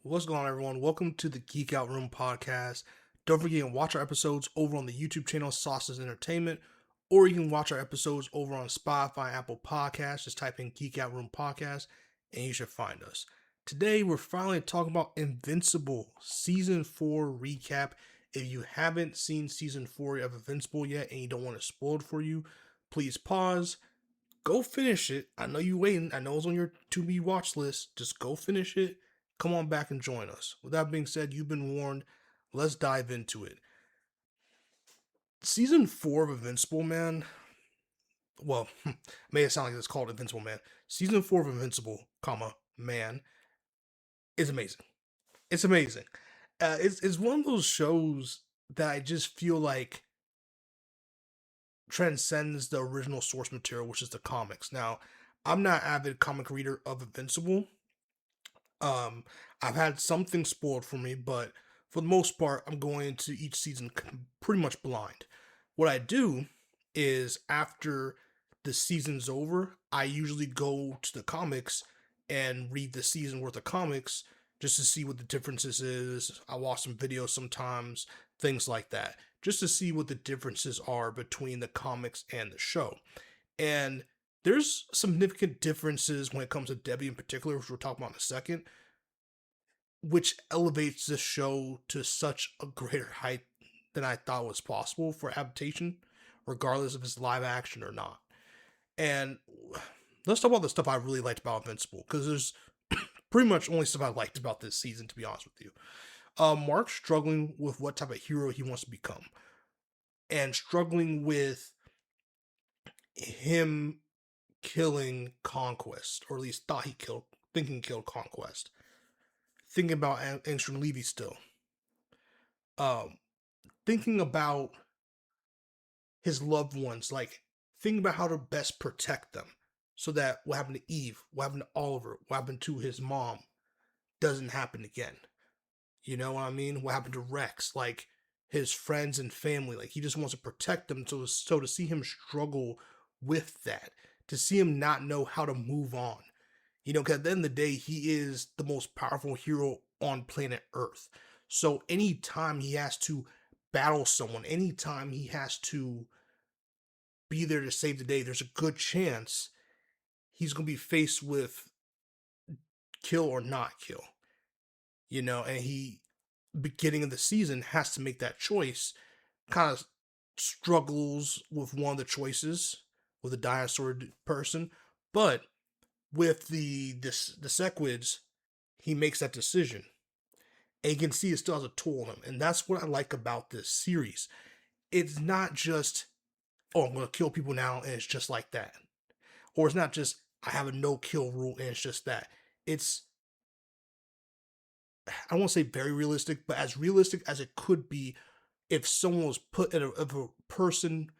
What's going on, everyone? Welcome to the Geek Out Room podcast. Don't forget to watch our episodes over on the YouTube channel Sauces Entertainment, or you can watch our episodes over on Spotify, Apple Podcasts. Just type in Geek Out Room podcast, and you should find us. Today, we're finally talking about Invincible Season 4 recap. If you haven't seen Season 4 of Invincible yet and you don't want it spoiled for you, please pause, go finish it. I know you're waiting. I know it's on your to-be watch list. Just go finish it. Come on back and join us. With that being said, you've been warned. Let's dive into it. Season 4 of Invincible, man. Well, may it sound like it's called Invincible Man. Season 4 of Invincible, man, is amazing. It's amazing. It's one of those shows that I just feel like transcends the original source material, which is the comics. Now, I'm not an avid comic reader of Invincible. I've had something spoiled for me, but for the most part, I'm going into each season pretty much blind. What I do is after the season's over, I usually go to the comics and read the season worth of comics just to see what the differences is. I watch some videos sometimes, things like that, just to see what the differences are between the comics and the show. And there's significant differences when it comes to Debbie in particular, which we'll talk about in a second, which elevates the show to such a greater height than I thought was possible for adaptation, regardless if it's live action or not. And let's talk about the stuff I really liked about Invincible, because there's pretty much only stuff I liked about this season, to be honest with you. Mark's struggling with what type of hero he wants to become, and struggling with him killing Conquest, or at least thinking killed Conquest. Thinking about Angstrom Levy still. Thinking about his loved ones, like thinking about how to best protect them, so that what happened to Eve, what happened to Oliver, what happened to his mom doesn't happen again. You know what I mean? What happened to Rex, like his friends and family, like he just wants to protect them. So to see him struggle with that, to see him not know how to move on, because at the end of the day, he is the most powerful hero on planet Earth. So anytime he has to battle someone, anytime he has to be there to save the day, there's a good chance he's going to be faced with kill or not kill. And he, beginning of the season, has to make that choice, kind of struggles with one of the choices with a dinosaur person, but with the Sequids, he makes that decision. And you can see it still has a toll on him. And that's what I like about this series. It's not just, oh, I'm going to kill people now, and it's just like that. Or it's not just, I have a no-kill rule, and it's just that. It's, I don't want to say very realistic, but as realistic as it could be if someone was put in if a person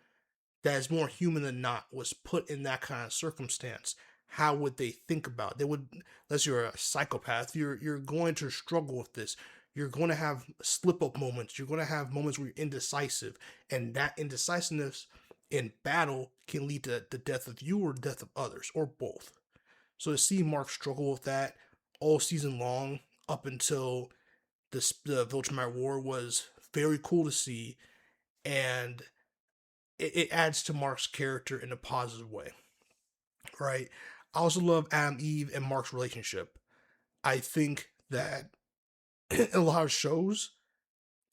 that is more human than not was put in that kind of circumstance. How would they think about it? They would, unless you're a psychopath, you're going to struggle with this. You're going to have slip-up moments. You're going to have moments where you're indecisive. And that indecisiveness in battle can lead to the death of you or the death of others, or both. So to see Mark struggle with that all season long, up until the Viltrumite War, was very cool to see. And it adds to Mark's character in a positive way. Right? I also love Adam, Eve, and Mark's relationship. I think that a lot of shows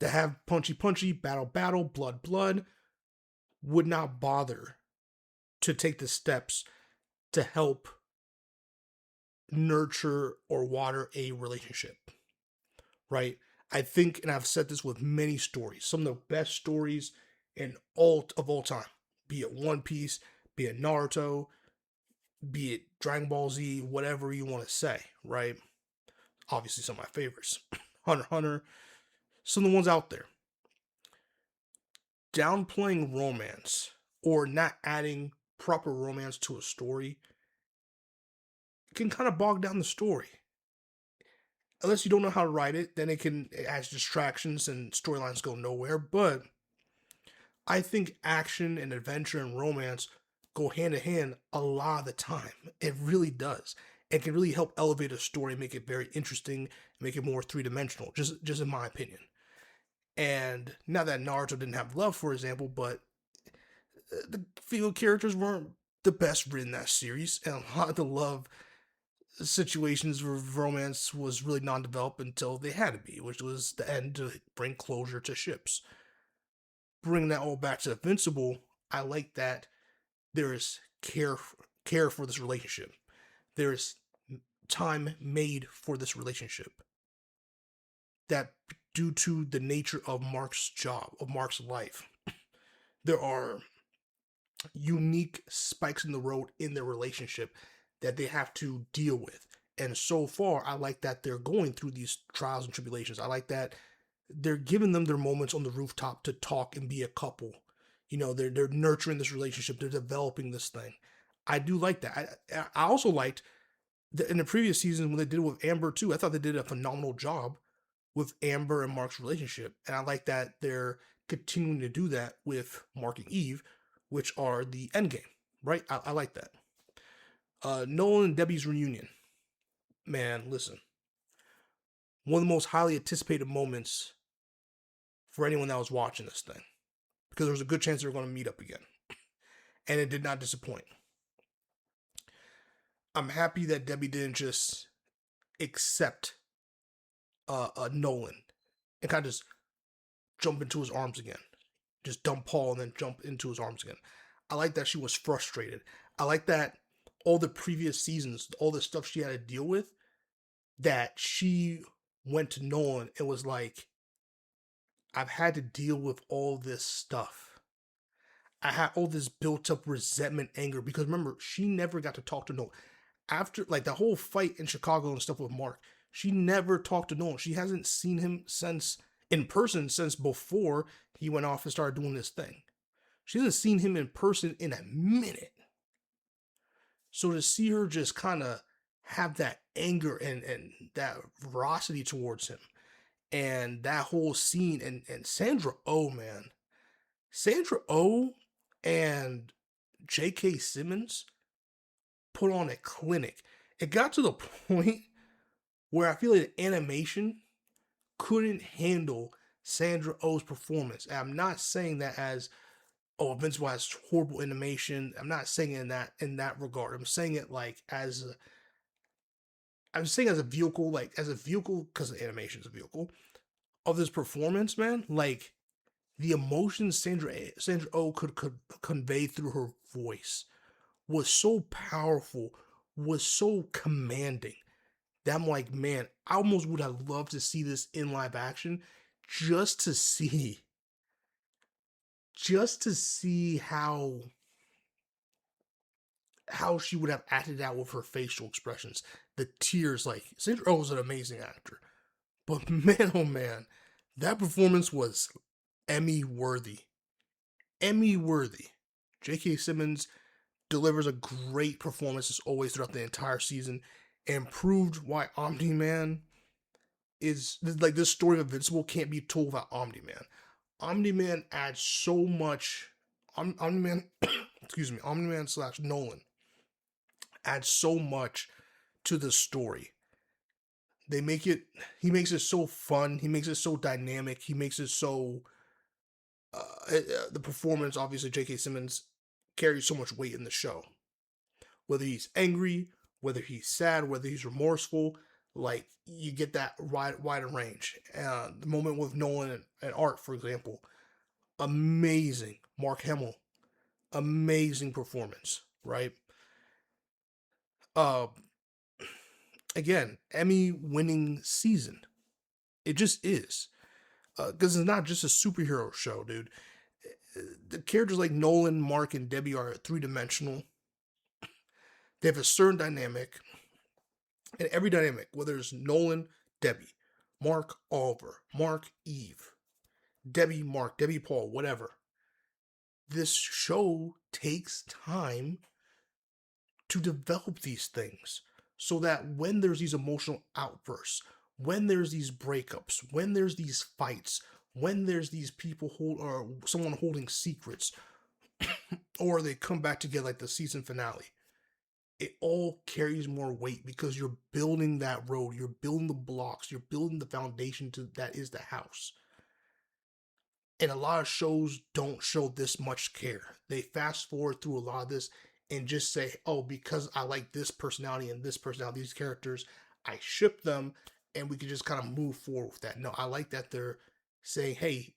that have punchy, battle, blood, would not bother to take the steps to help nurture or water a relationship. Right? I think, and I've said this with many stories, some of the best stories in all time, be it One Piece, be it Naruto, be it Dragon Ball Z, whatever you want to say, right? Obviously, some of my favorites. Hunter x Hunter, some of the ones out there. Downplaying romance or not adding proper romance to a story can kind of bog down the story. Unless you don't know how to write it, then it adds distractions and storylines go nowhere. But I think action and adventure and romance go hand in hand a lot of the time. It really does. and can really help elevate a story, make it very interesting, make it more three-dimensional, just in my opinion. And now that Naruto didn't have love, for example, but the female characters weren't the best written in that series, and a lot of the love situations where romance was really non-developed until they had to be, which was the end to bring closure to ships. Bringing that all back to Invincible, I like that there is care for this relationship. There is time made for this relationship. That due to the nature of Mark's job, of Mark's life, there are unique spikes in the road in their relationship that they have to deal with. And so far, I like that they're going through these trials and tribulations. I like that they're giving them their moments on the rooftop to talk and be a couple. You know, they're nurturing this relationship. They're developing this thing. I do like that. I also liked in the previous season when they did it with Amber too. I thought they did a phenomenal job with Amber and Mark's relationship, and I like that they're continuing to do that with Mark and Eve, which are the end game. Right? I like that. Nolan and Debbie's reunion. Man, listen. One of the most highly anticipated moments for anyone that was watching this thing, because there was a good chance they were going to meet up again. And it did not disappoint. I'm happy that Debbie didn't just accept Nolan and kind of just jump into his arms again. Just dump Paul and then jump into his arms again. I like that she was frustrated. I like that all the previous seasons, all the stuff she had to deal with, that she went to Nolan and was like, I've had to deal with all this stuff. I had all this built up resentment, anger, because remember, she never got to talk to Nolan. After, like, the whole fight in Chicago and stuff with Mark, she never talked to Nolan. She hasn't seen him since, in person, since before he went off and started doing this thing. She hasn't seen him in person in a minute. So to see her just kind of have that anger and that ferocity towards him, and that whole scene, and Sandra Oh, man. Sandra Oh and J.K. Simmons put on a clinic. It got to the point where I feel like the animation couldn't handle Sandra Oh's performance. And I'm not saying that as, oh, Invincible has horrible animation. I'm not saying it in that regard. I'm saying it like I'm saying as a vehicle, because the animation is a vehicle of this performance, man. Like the emotions Sandra Oh could convey through her voice was so powerful, was so commanding, that I'm like, man, I almost would have loved to see this in live action, just to see, how she would have acted out with her facial expressions, the tears. Like Sandra Oh was an amazing actor, but man, oh man, that performance was Emmy worthy. Emmy worthy. J.K. Simmons delivers a great performance as always throughout the entire season, and proved why Omni Man is like, this story of Invincible can't be told without Omni Man. Omni Man adds so much. Omni Man, excuse me, Omni Man / Nolan adds so much to the story. They make it. He makes it so fun. He makes it so dynamic. He makes it so. The performance, obviously, J.K. Simmons carries so much weight in the show. Whether he's angry, whether he's sad, whether he's remorseful, like you get that wider range. The moment with Nolan and Art, for example, amazing. Mark Hamill, amazing performance, right? Uh, Again, Emmy-winning season. It just is, because it's not just a superhero show, dude. The characters like Nolan, Mark, and Debbie are three-dimensional. They have a certain dynamic, and every dynamic, whether it's Nolan, Debbie, Mark, Oliver, Mark, Eve, Debbie, Mark, Debbie, Paul, whatever. This show takes time to develop these things so that when there's these emotional outbursts, when there's these breakups, when there's these fights, when there's these people or someone holding secrets, or they come back together like the season finale, it all carries more weight because you're building that road, you're building the blocks, you're building the foundation to that is the house. And a lot of shows don't show this much care. They fast forward through a lot of this and just say, oh, because I like this personality and this personality, these characters, I ship them and we can just kind of move forward with that. No, I like that they're saying, hey,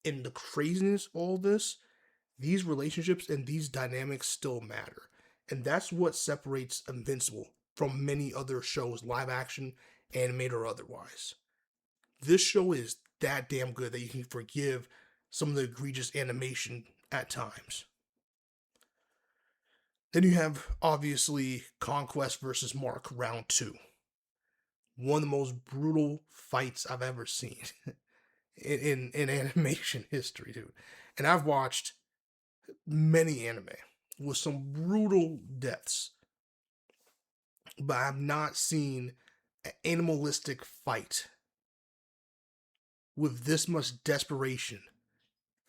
in the craziness of all this, these relationships and these dynamics still matter. And that's what separates Invincible from many other shows, live action, animated, or otherwise. This show is that damn good that you can forgive some of the egregious animation at times. Then you have obviously Conquest versus Mark round 2. One of the most brutal fights I've ever seen in animation history, dude. And I've watched many anime with some brutal deaths, but I've not seen an animalistic fight with this much desperation,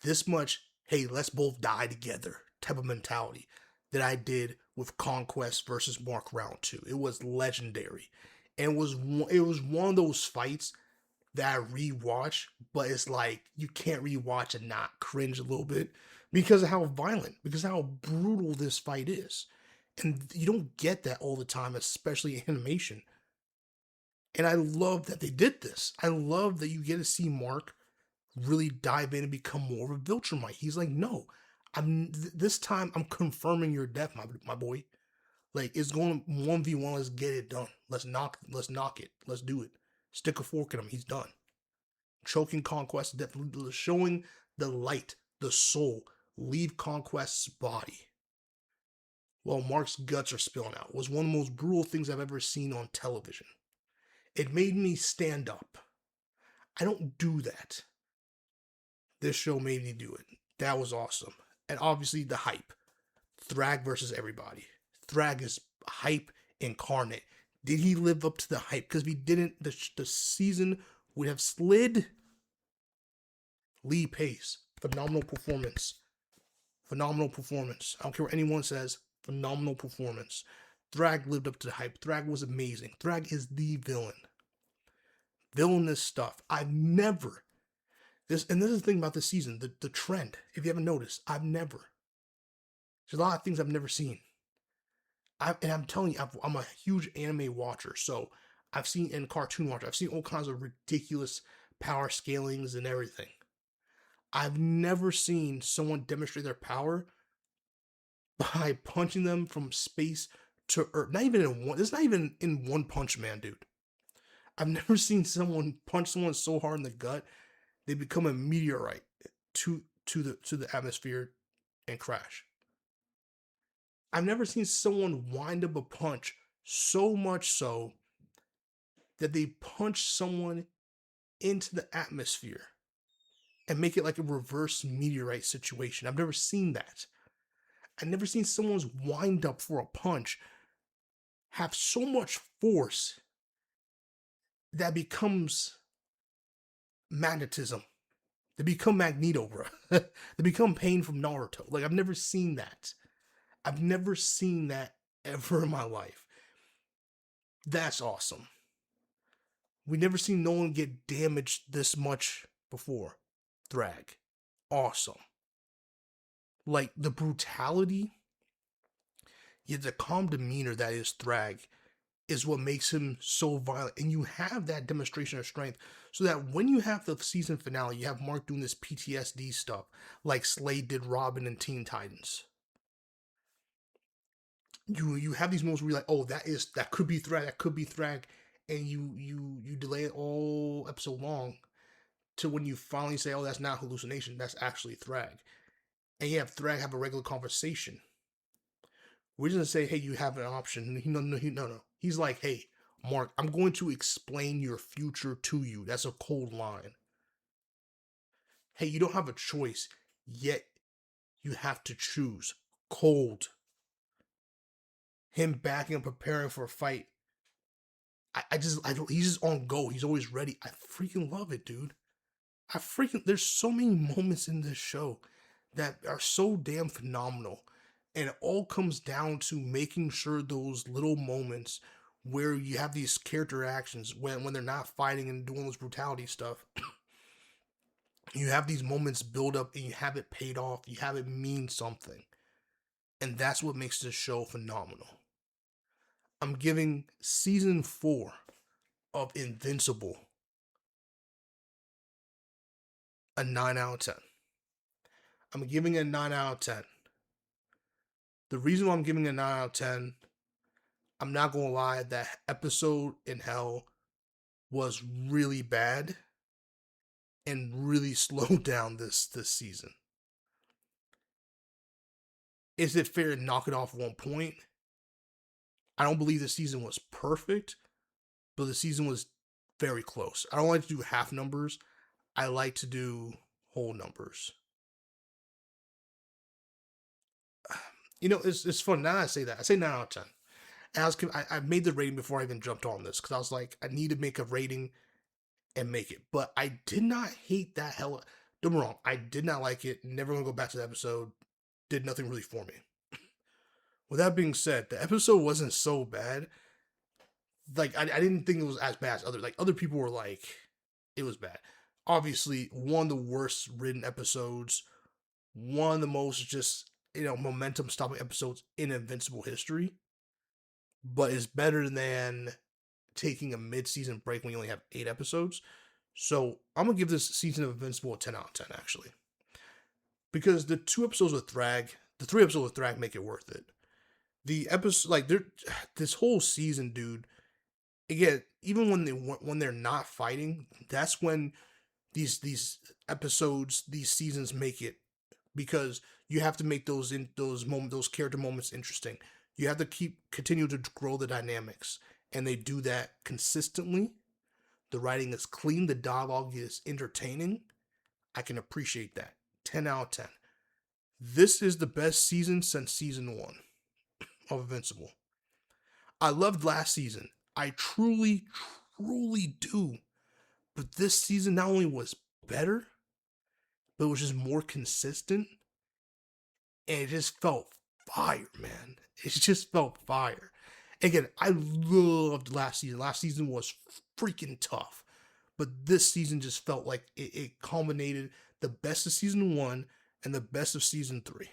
this much, hey, let's both die together type of mentality that I did with Conquest versus Mark round 2. It was legendary. And it was one of those fights that I rewatch, but it's like you can't rewatch and not cringe a little bit because of how violent, because of how brutal this fight is. And you don't get that all the time, especially in animation. And I love that they did this. I love that you get to see Mark really dive in and become more of a Viltrumite. He's like, no, this time I'm confirming your death, my boy. Like, it's going 1v1, let's get it done. Let's knock it. Let's do it. Stick a fork in him, he's done. Choking Conquest, definitely showing the light, the soul, leave Conquest's body. While Mark's guts are spilling out. It was one of the most brutal things I've ever seen on television. It made me stand up. I don't do that. This show made me do it. That was awesome. And obviously the hype. Thrag versus everybody. Thrag is hype incarnate. Did he live up to the hype? Because if he didn't, the season would have slid. Lee Pace, phenomenal performance. Phenomenal performance. I don't care what anyone says. Phenomenal performance. Thrag lived up to the hype. Thrag was amazing. Thrag is the villain. Villainous stuff. I've never. This is the thing about this season. The trend. If you haven't noticed, I've never. There's a lot of things I've never seen. And I'm telling you, I'm a huge anime watcher, so I've seen, and cartoon watcher, I've seen all kinds of ridiculous power scalings and everything. I've never seen someone demonstrate their power by punching them from space to Earth. Not even in one. It's not even in One Punch Man, dude. I've never seen someone punch someone so hard in the gut they become a meteorite to the atmosphere and crash. I've never seen someone wind up a punch so much so that they punch someone into the atmosphere and make it like a reverse meteorite situation. I've never seen that. I've never seen someone's wind up for a punch have so much force that becomes magnetism. They become Magneto, bro. They become Pain from Naruto. Like, I've never seen that. I've never seen that ever in my life. That's awesome. We never seen no one get damaged this much before. Thrag. Awesome. Like, the brutality, yet the calm demeanor that is Thrag is what makes him so violent. And you have that demonstration of strength so that when you have the season finale, you have Mark doing this PTSD stuff like Slade did Robin and Teen Titans. You have these moments where you're like, oh, that could be Thrag, and you delay it all episode long to when you finally say, oh, that's not hallucination, that's actually Thrag. And you have Thrag have a regular conversation. We're just gonna say, hey, you have an option. No. He's like, hey, Mark, I'm going to explain your future to you. That's a cold line. Hey, you don't have a choice, yet you have to choose. Cold. Him backing and preparing for a fight. He's just on go. He's always ready. I freaking love it, dude. There's so many moments in this show that are so damn phenomenal. And it all comes down to making sure those little moments where you have these character actions when they're not fighting and doing this brutality stuff, you have these moments build up and you have it paid off, you have it mean something. And that's what makes this show phenomenal. I'm giving season 4 of Invincible a 9 out of 10. I'm giving it a 9 out of 10. The reason why I'm giving it a 9 out of 10, I'm not going to lie, that episode in Hell was really bad and really slowed down this season. Is it fair to knock it off 1 point? I don't believe the season was perfect, but the season was very close. I don't like to do half numbers. I like to do whole numbers. You know, it's fun. Now I say that. I say 9 out of 10. And I made the rating before I even jumped on this because I was like, I need to make a rating and make it. But I did not hate that hell. Don't get me wrong. I did not like it. Never gonna go back to the episode. Did nothing really for me. With that being said, the episode wasn't so bad. Like I didn't think it was as bad as other people were like, it was bad. Obviously, one of the worst written episodes, one of the most just momentum stopping episodes in Invincible history. But it's better than taking a mid-season break when you only have 8 episodes. So I'm gonna give this season of Invincible a 10 out of 10 actually, because the 2 episodes with Thrag, the 3 episodes with Thrag make it worth it. The episode, like this whole season, dude. Again, even when they're not fighting, that's when these episodes, these seasons make it, because you have to make those character moments interesting. You have to continue to grow the dynamics, and they do that consistently. The writing is clean, the dialogue is entertaining. I can appreciate that. 10 out of 10. This is the best season since season 1 of Invincible. I loved last season. I truly, truly do. But this season not only was better, but it was just more consistent. And it just felt fire, man. It just felt fire. Again, I loved last season. Last season was freaking tough. But this season just felt like it culminated the best of season 1 and the best of season 3.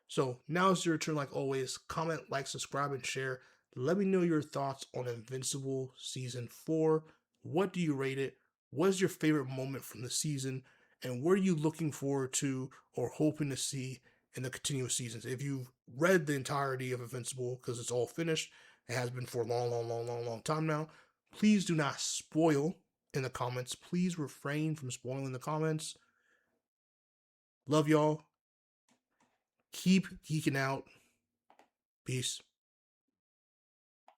So now it's your turn, like always. Comment, like, subscribe, and share. Let me know your thoughts on Invincible Season 4. What do you rate it? What is your favorite moment from the season? And what are you looking forward to or hoping to see in the continuous seasons? If you've read the entirety of Invincible, because it's all finished, it has been for a long time now, please do not spoil in the comments. Please refrain from spoiling in the comments. Love y'all. Keep geeking out. Peace.